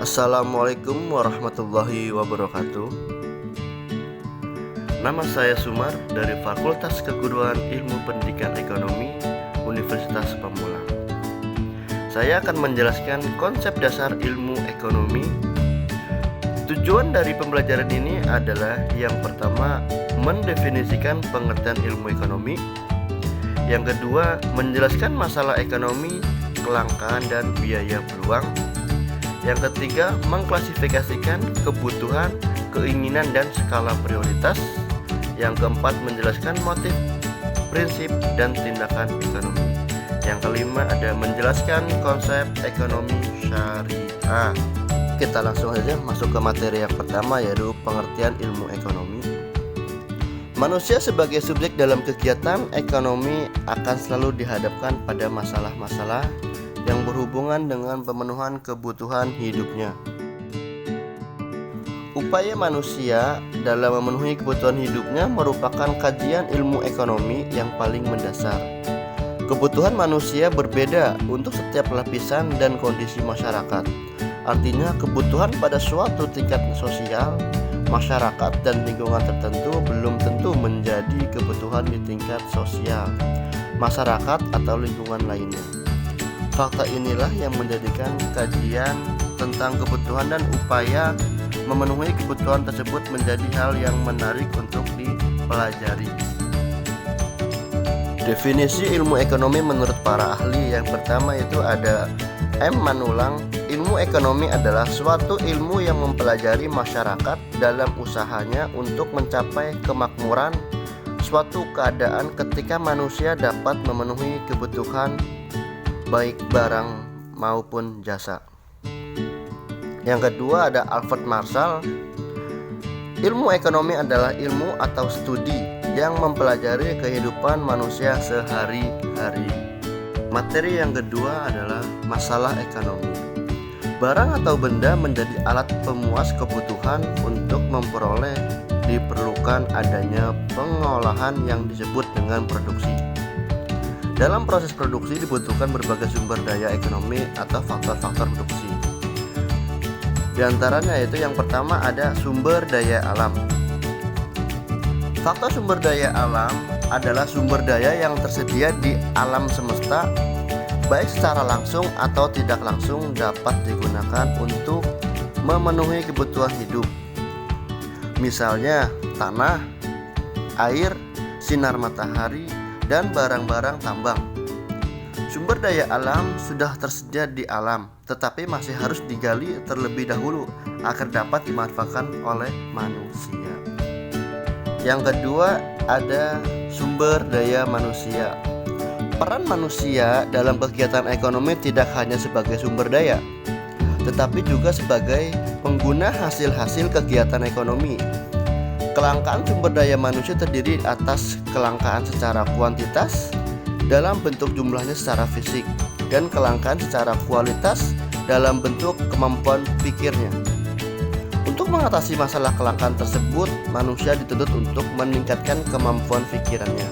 Assalamualaikum warahmatullahi wabarakatuh. Nama saya Sumar dari Fakultas Keguruan Ilmu Pendidikan Ekonomi Universitas Pamulang. Saya akan menjelaskan konsep dasar ilmu ekonomi. Tujuan dari pembelajaran ini adalah yang pertama, mendefinisikan pengertian ilmu ekonomi. Yang kedua, menjelaskan masalah ekonomi, kelangkaan dan biaya peluang. Yang ketiga, mengklasifikasikan kebutuhan, keinginan dan skala prioritas. Yang keempat, menjelaskan motif, prinsip dan tindakan ekonomi. Yang kelima, ada menjelaskan konsep ekonomi syariah. Kita langsung saja masuk ke materi yang pertama, yaitu pengertian ilmu ekonomi. Manusia sebagai subjek dalam kegiatan ekonomi akan selalu dihadapkan pada masalah-masalah yang berhubungan dengan pemenuhan kebutuhan hidupnya. Upaya manusia dalam memenuhi kebutuhan hidupnya merupakan kajian ilmu ekonomi yang paling mendasar. Kebutuhan manusia berbeda untuk setiap lapisan dan kondisi masyarakat. Artinya, kebutuhan pada suatu tingkat sosial, masyarakat dan lingkungan tertentu belum tentu menjadi kebutuhan di tingkat sosial, masyarakat atau lingkungan lainnya. Fakta inilah yang menjadikan kajian tentang kebutuhan dan upaya memenuhi kebutuhan tersebut menjadi hal yang menarik untuk dipelajari. Definisi ilmu ekonomi menurut para ahli, yang pertama itu ada M. Manulang. Ilmu ekonomi adalah suatu ilmu yang mempelajari masyarakat dalam usahanya untuk mencapai kemakmuran suatu keadaan ketika manusia dapat memenuhi kebutuhan baik barang maupun jasa. Yang kedua ada Albert Marshall. Ilmu ekonomi adalah ilmu atau studi yang mempelajari kehidupan manusia sehari-hari. Materi yang kedua adalah masalah ekonomi. Barang atau benda menjadi alat pemuas kebutuhan untuk memperoleh diperlukan adanya pengolahan yang disebut dengan produksi. Dalam proses produksi dibutuhkan berbagai sumber daya ekonomi atau faktor-faktor produksi. Di antaranya yaitu yang pertama ada sumber daya alam. Faktor sumber daya alam adalah sumber daya yang tersedia di alam semesta, baik secara langsung atau tidak langsung dapat digunakan untuk memenuhi kebutuhan hidup. Misalnya tanah, air, sinar matahari, dan barang-barang tambang. Sumber daya alam sudah tersedia di alam, tetapi masih harus digali terlebih dahulu agar dapat dimanfaatkan oleh manusia. Yang kedua ada sumber daya manusia. Peran manusia dalam kegiatan ekonomi tidak hanya sebagai sumber daya, tetapi juga sebagai pengguna hasil-hasil kegiatan ekonomi. Kelangkaan sumber daya manusia terdiri atas kelangkaan secara kuantitas dalam bentuk jumlahnya secara fisik, dan kelangkaan secara kualitas dalam bentuk kemampuan pikirnya. Untuk mengatasi masalah kelangkaan tersebut, manusia dituntut untuk meningkatkan kemampuan pikirannya,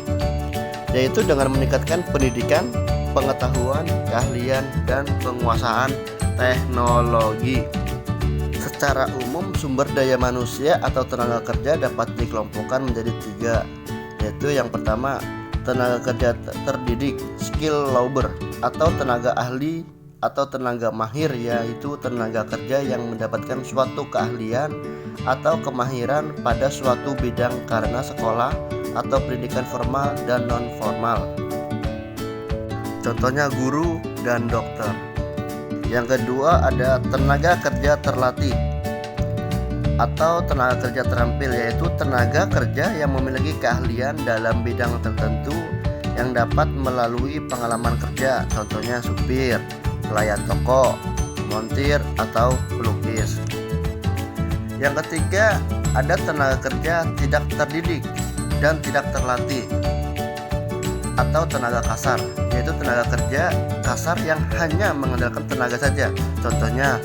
yaitu dengan meningkatkan pendidikan, pengetahuan, keahlian, dan penguasaan teknologi. Secara umum, sumber daya manusia atau tenaga kerja dapat dikelompokkan menjadi tiga, yaitu yang pertama, tenaga kerja terdidik, skill labor, atau tenaga ahli atau tenaga mahir, yaitu tenaga kerja yang mendapatkan suatu keahlian atau kemahiran pada suatu bidang karena sekolah atau pendidikan formal dan non-formal. Contohnya guru dan dokter. Yang kedua ada tenaga kerja terlatih atau tenaga kerja terampil, yaitu tenaga kerja yang memiliki keahlian dalam bidang tertentu yang dapat melalui pengalaman kerja, contohnya supir, pelayan toko, montir, atau pelukis. Yang ketiga ada tenaga kerja tidak terdidik dan tidak terlatih atau tenaga kasar, yaitu tenaga kerja kasar yang hanya mengandalkan tenaga saja, contohnya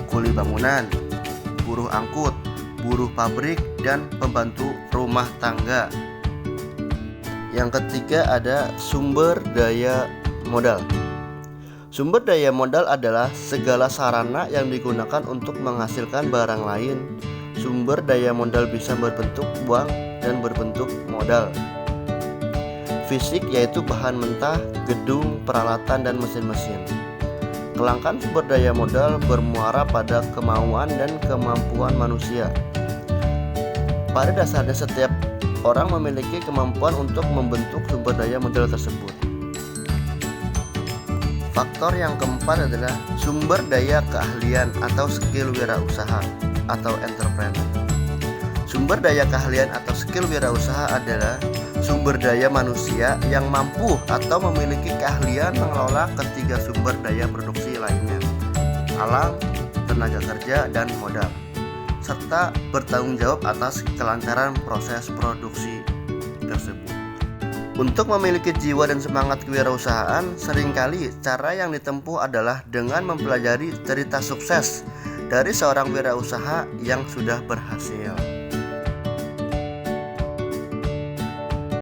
kuli bangunan, buruh angkut, buruh pabrik, dan pembantu rumah tangga. Yang ketiga ada sumber daya modal. Sumber daya modal adalah segala sarana yang digunakan untuk menghasilkan barang lain. Sumber daya modal bisa berbentuk uang dan berbentuk modal fisik, yaitu bahan mentah, gedung, peralatan, dan mesin-mesin. Kelangkaan sumber daya modal bermuara pada kemauan dan kemampuan manusia. Pada dasarnya setiap orang memiliki kemampuan untuk membentuk sumber daya modal tersebut. Faktor yang keempat adalah sumber daya keahlian atau skill wirausaha atau entrepreneur. Sumber daya keahlian atau skill wirausaha adalah sumber daya manusia yang mampu atau memiliki keahlian mengelola ketiga sumber daya produksi lainnya: alam, tenaga kerja, dan modal, serta bertanggung jawab atas kelancaran proses produksi tersebut. Untuk memiliki jiwa dan semangat kewirausahaan, seringkali cara yang ditempuh adalah dengan mempelajari cerita sukses dari seorang wirausaha yang sudah berhasil.